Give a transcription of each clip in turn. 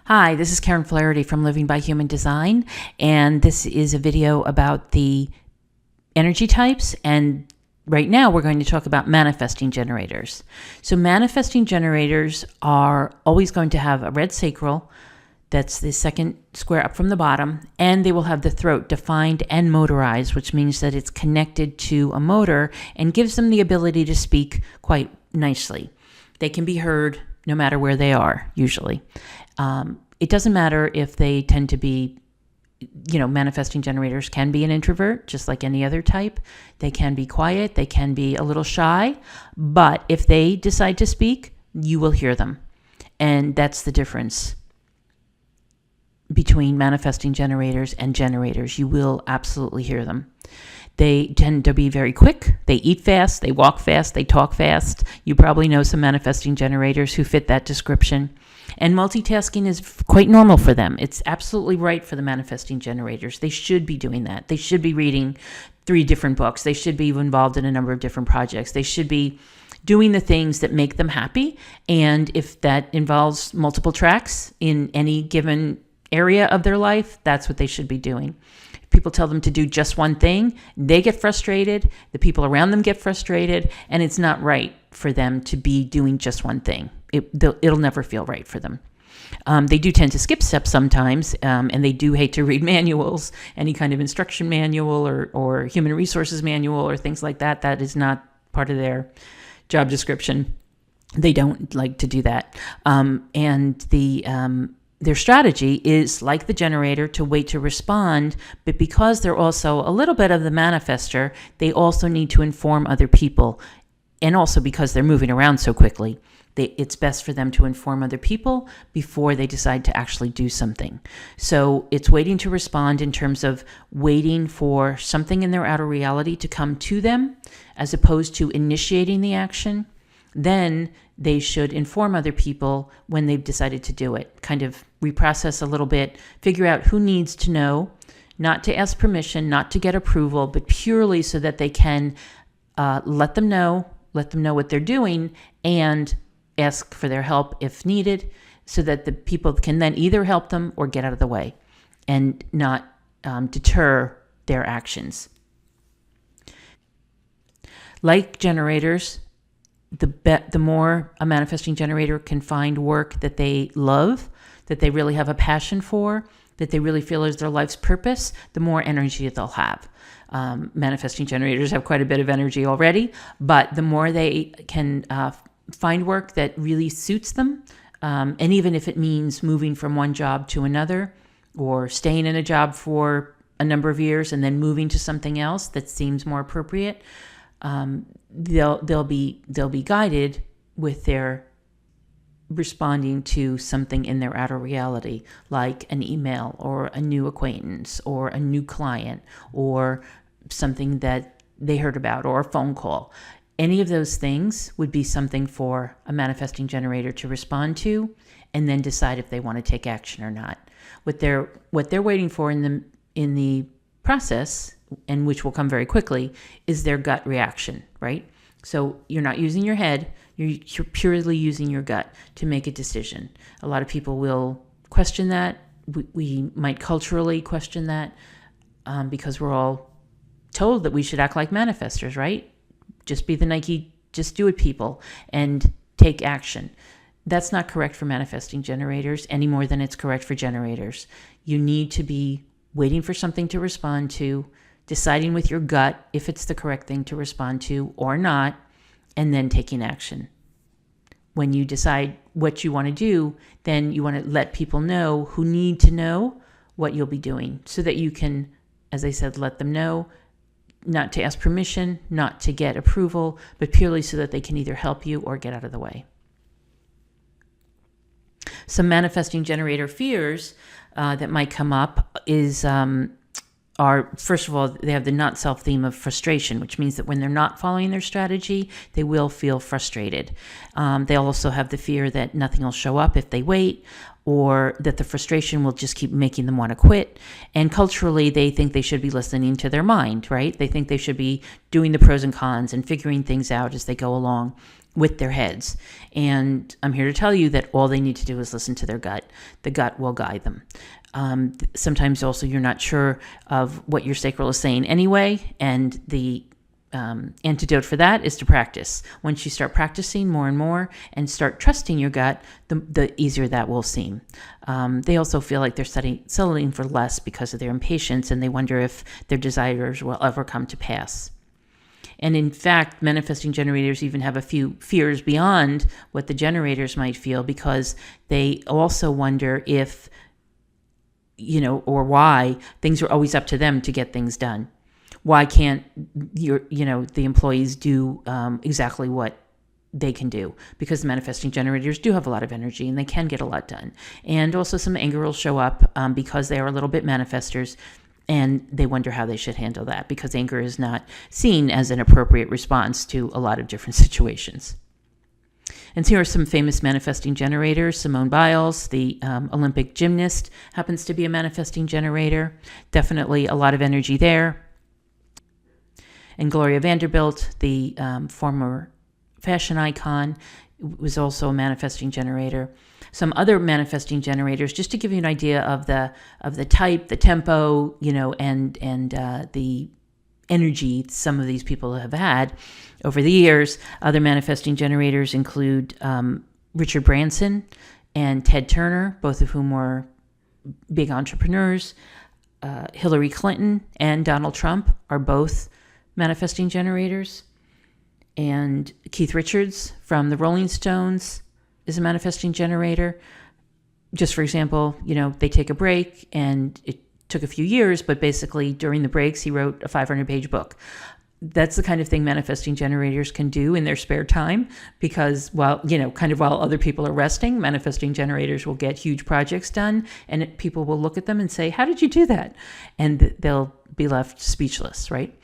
Hi, this is Karen Flaherty from Living by Human Design, and this is a video about the energy types, and right now we're going to talk about manifesting generators. So manifesting generators are always going to have a red sacral, that's the second square up from the bottom, and they will have the throat defined and motorized, which means that it's connected to a motor and gives them the ability to speak quite nicely. They can be heard no matter where they are, usually. It doesn't matter if they tend to be, manifesting generators can be an introvert, just like any other type. They can be quiet, they can be a little shy, but if they decide to speak, you will hear them. And that's the difference between manifesting generators and generators. You will absolutely hear them. They tend to be very quick. They eat fast, they walk fast, they talk fast. You probably know some manifesting generators who fit that description. And multitasking is quite normal for them. It's absolutely right for the manifesting generators. They should be doing that. They should be reading 3 different books. They should be involved in a number of different projects. They should be doing the things that make them happy. And if that involves multiple tracks in any given area of their life, that's what they should be doing. If people tell them to do just one thing, they get frustrated, the people around them get frustrated, and it's not right for them to be doing just one thing. It'll never feel right for them. They do tend to skip steps sometimes, and they do hate to read manuals, any kind of instruction manual or human resources manual or things like that. That is not part of their job description. They don't like to do that. Their strategy is, like the generator, to wait to respond, but because they're also a little bit of the manifester, they also need to inform other people. And also because they're moving around so quickly, it's best for them to inform other people before they decide to actually do something. So it's waiting to respond in terms of waiting for something in their outer reality to come to them, as opposed to initiating the action. Then they should inform other people when they've decided to do it, kind of reprocess a little bit, figure out who needs to know, not to ask permission, not to get approval, but purely so that they can let them know what they're doing and ask for their help if needed, so that the people can then either help them or get out of the way and not deter their actions. Like generators, the more a manifesting generator can find work that they love, that they really have a passion for, that they really feel is their life's purpose, the more energy they'll have. Manifesting generators have quite a bit of energy already, but the more they can find work that really suits them, and even if it means moving from one job to another, or staying in a job for a number of years and then moving to something else that seems more appropriate, they'll be guided with their responding to something in their outer reality, like an email or a new acquaintance or a new client or something that they heard about, or a phone call. Any of those things would be something for a manifesting generator to respond to and then decide if they want to take action or not. What they're waiting for in the process, and which will come very quickly, is their gut reaction, right? So you're not using your head, you're purely using your gut to make a decision. A lot of people will question that. We might culturally question that because we're all told that we should act like manifestors, right? Just be the Nike, just do it people, and take action. That's not correct for manifesting generators any more than it's correct for generators. You need to be waiting for something to respond to, deciding with your gut if it's the correct thing to respond to or not, and then taking action. When you decide what you want to do, then you want to let people know who need to know what you'll be doing, so that you can, as I said, let them know, not to ask permission, not to get approval, but purely so that they can either help you or get out of the way. Some manifesting generator fears that might come up are, first of all, they have the not self theme of frustration, which means that when they're not following their strategy, they will feel frustrated. They also have the fear that nothing will show up if they wait, or that the frustration will just keep making them want to quit. And culturally, they think they should be listening to their mind, right? They think they should be doing the pros and cons and figuring things out as they go along. with their heads. And I'm here to tell you that all they need to do is listen to their gut. The gut will guide them. Sometimes also you're not sure of what your sacral is saying anyway, and the antidote for that is to practice. Once you start practicing more and more and start trusting your gut, the easier that will seem. They also feel like they're settling for less because of their impatience, and they wonder if their desires will ever come to pass. And in fact, manifesting generators even have a few fears beyond what the generators might feel, because they also wonder if, or why things are always up to them to get things done. Why can't the employees do exactly what they can do? Because the manifesting generators do have a lot of energy and they can get a lot done. And also some anger will show up because they are a little bit manifestors, and they wonder how they should handle that, because anger is not seen as an appropriate response to a lot of different situations. And here are some famous manifesting generators. Simone Biles, the Olympic gymnast, happens to be a manifesting generator. Definitely a lot of energy there. And Gloria Vanderbilt, the former fashion icon, was also a manifesting generator. Some other manifesting generators, just to give you an idea of the type, the tempo, and the energy some of these people have had over the years. Other manifesting generators include Richard Branson and Ted Turner, both of whom were big entrepreneurs. Hillary Clinton and Donald Trump are both manifesting generators. And Keith Richards from the Rolling Stones is a manifesting generator. Just for example, they take a break, and it took a few years, but basically during the breaks, he wrote a 500-page book. That's the kind of thing manifesting generators can do in their spare time, because while other people are resting, manifesting generators will get huge projects done, and people will look at them and say, "How did you do that?" And they'll be left speechless, right?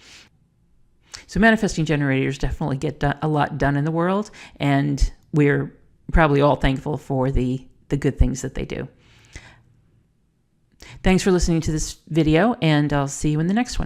So manifesting generators definitely get a lot done in the world, and we're probably all thankful for the good things that they do. Thanks for listening to this video, and I'll see you in the next one.